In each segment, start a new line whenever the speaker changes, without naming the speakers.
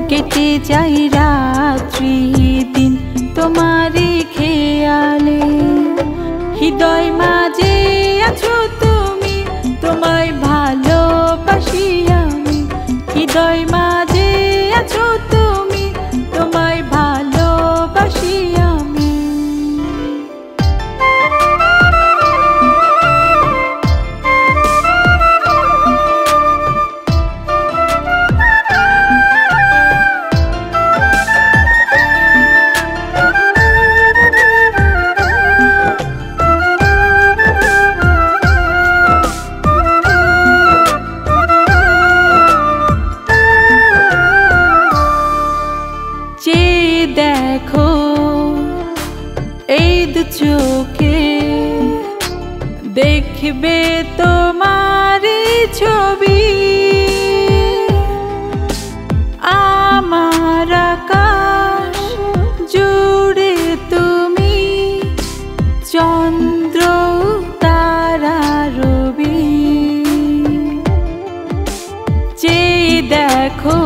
কেটে যায় রাত্রি দিন তোমারই খেয়ালে। হৃদয় মাঝে আছো তুমি, তোমায় ভালোবাসি আমি। হৃদয় মাঝে আছো তুমি, তোমায় ভালোবাসি আমি। দেখো এই দু চোখে, দেখবে তোমারই ছবি। আমার আকাশ জুড়ে তুমি, চন্দ্র তারা রবি। যে দেখো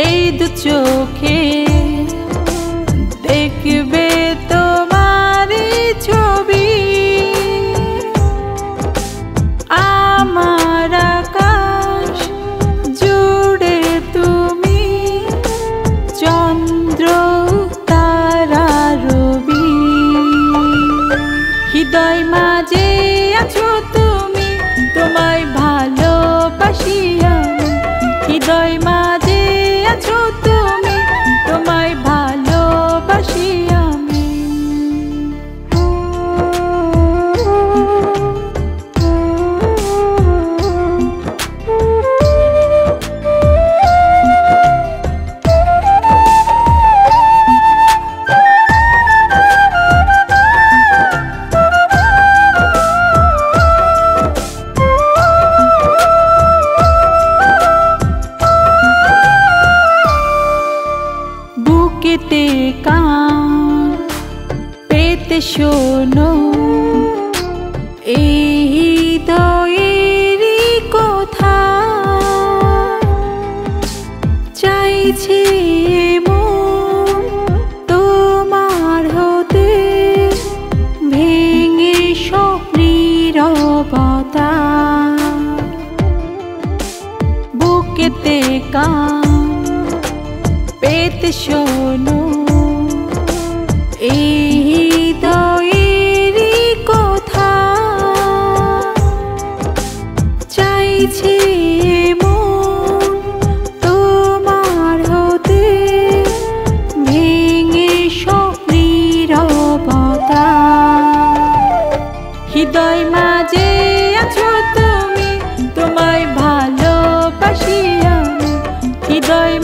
এই দু চোখে, দেখবে তোমারই ছবি। আমার আকাশ জুড়ে তুমি, চন্দ্র তারা রবি। হৃদয় মাঝে আছো তুমি, তোমায় ভালোবাসি আমি। হৃদয় মাঝে আছো তুমি, তোমায় ভালোবাসি আমি। বুকেতে কান পেতে শোনো, এই হৃদয়েরই কথা। চাইছে মন তোমার হতে, ভেঙে নীরবতা। বুকেতে কান পেতে শোনো, এই হৃদয়েরই কথা। চাইছে মন তোমার হতে, ভেঙে নীরবতা। হৃদয় মাঝে আছো তুমি, তোমায় ভালোবাসি আমি। হৃদয়